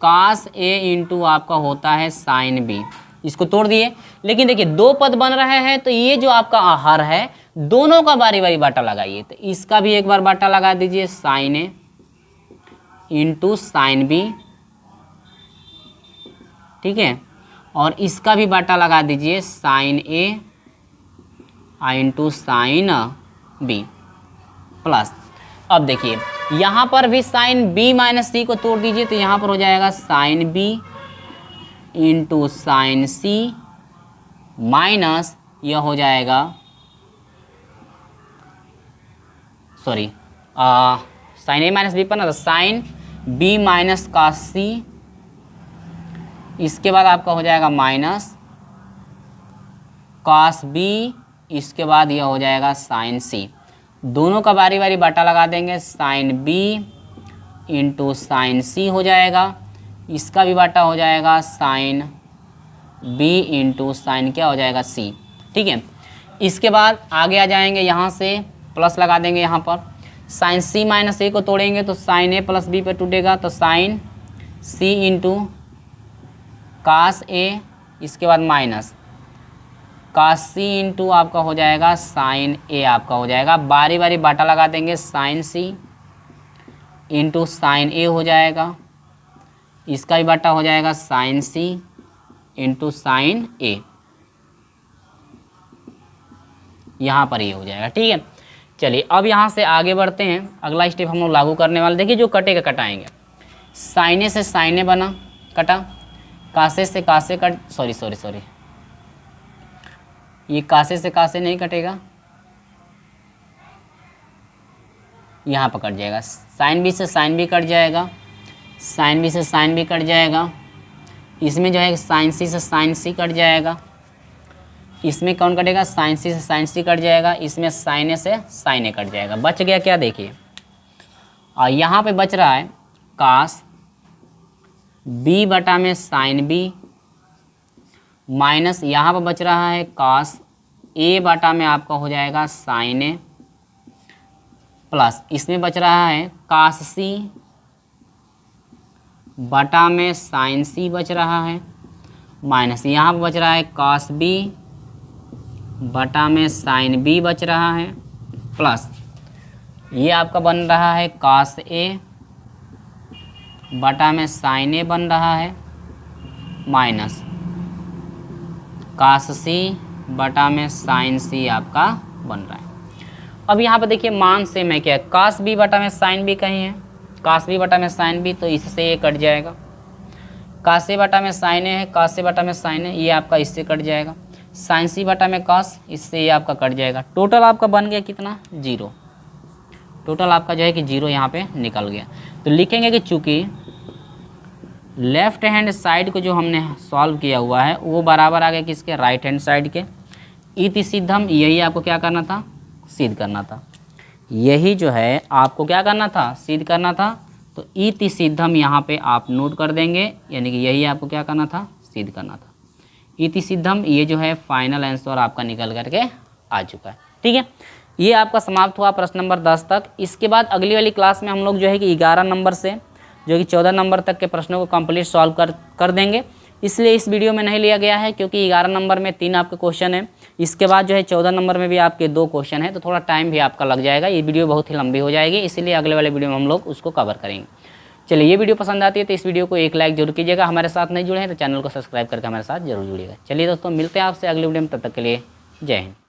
कास ए इंटू आपका होता है साइन बी। इसको तोड़ दिए, लेकिन देखिए 2 पद बन रहे हैं तो ये जो आपका हर है दोनों का बारी बारी बाटा लगाइए। तो इसका भी एक बार बाटा लगा दीजिए sign A into sine B, ठीक है, और इसका भी बाटा लगा दीजिए sign A into sine B plus. अब देखिए यहाँ पर भी साइन बी माइनस सी को तोड़ दीजिए तो यहाँ पर हो जाएगा साइन बी इंटू साइन सी माइनस यह हो जाएगा सॉरी साइन ए माइनस बी पर ना साइन बी माइनस कास सी, इसके बाद आपका हो जाएगा माइनस कास बी, इसके बाद यह हो जाएगा साइन सी। दोनों का बारी बारी बाटा लगा देंगे, साइन बी इंटू साइन सी हो जाएगा, इसका भी बाटा हो जाएगा साइन बी इंटू साइन क्या हो जाएगा सी। ठीक है, इसके बाद आगे आ जाएंगे, यहाँ से प्लस लगा देंगे, यहाँ पर साइन सी माइनस ए को तोड़ेंगे तो साइन ए प्लस बी पे टूटेगा तो साइन सी इंटू कास ए, इसके बाद माइनस कास सी इंटू आपका हो जाएगा साइन ए आपका हो जाएगा। बारी बारी बाटा लगा देंगे, साइन सी इंटू साइन ए हो जाएगा, इसका भी बाटा हो जाएगा साइन सी इंटू साइन ए, यहाँ पर ये हो जाएगा। ठीक है, चलिए अब यहाँ से आगे बढ़ते हैं, अगला स्टेप हम लोग लागू करने वाले। देखिए जो कटेगा कटाएंगे, साइने से साइने बना कटा, कासे से कासे कट सॉरी ये कासे से कासे नहीं कटेगा, यहाँ पर कट जाएगा। साइन बी से साइन बी कट जाएगा, साइन बी से साइन बी कट जाएगा, इसमें जो है साइन सी से साइन सी कट जाएगा, इसमें कौन कटेगा साइन सी से साइन सी कट जाएगा, इसमें साइन ए से साइन ए कट जाएगा। बच गया क्या देखिए, और यहाँ पे बच रहा है कास बी बटा में साइन बी माइनस यहाँ पर बच रहा है cos A बटा में आपका हो जाएगा sin A, प्लस इसमें बच रहा है cos C बटा में sin C बच रहा है, माइनस यहाँ पर बच रहा है cos B बटा में sin B बच रहा है, प्लस ये आपका बन रहा है cos A बटा में sin A बन रहा है, माइनस cos C बटा में sin C आपका बन रहा है। अब यहाँ पर देखिए मान सेम है, क्या है, cos B बटा में sin B कहीं है, cos B बटा में sin B, तो इससे ये कट जाएगा। cos A बटा में sin A है, cos A बटा में sin A, ये आपका इससे कट जाएगा। sin C बटा में cos, इससे ये आपका कट जाएगा। टोटल आपका बन गया कितना, 0। टोटल आपका जो है कि 0 यहाँ पे निकल गया। तो लिखेंगे कि चूँकि लेफ्ट हैंड साइड को जो हमने सॉल्व किया हुआ है वो बराबर आ गया किसके, राइट हैंड साइड के। इति सिद्धम, यही आपको क्या करना था, सिद्ध करना था। यही जो है आपको क्या करना था, सिद्ध करना था। तो इति सिद्धम यहाँ पे आप नोट कर देंगे, यानी कि यही आपको क्या करना था, सिद्ध करना था। इति सिद्धम, ये जो है फाइनल आंसर आपका निकल करके आ चुका है। ठीक है, ये आपका समाप्त हुआ प्रश्न नंबर 10 तक। इसके बाद अगली वाली क्लास में हम लोग जो है कि 11 नंबर से जो कि 14 नंबर तक के प्रश्नों को कंप्लीट सॉल्व कर देंगे। इसलिए इस वीडियो में नहीं लिया गया है क्योंकि 11 नंबर में 3 आपके क्वेश्चन है, इसके बाद जो है 14 नंबर में भी आपके 2 क्वेश्चन है, तो थोड़ा टाइम भी आपका लग जाएगा। ये वीडियो बहुत ही लंबी हो जाएगी, इसीलिए अगले वाले वीडियो में हम लोग उसको कवर करेंगे। चलिए, ये वीडियो पसंद आती है तो इस वीडियो को एक लाइक जरूर कीजिएगा। हमारे साथ नहीं जुड़े हैं तो चैनल को सब्सक्राइब करके हमारे साथ जरूर जुड़िएगा। चलिए दोस्तों, मिलते हैं आपसे अगले वीडियो में, तब तक के लिए जय हिंद।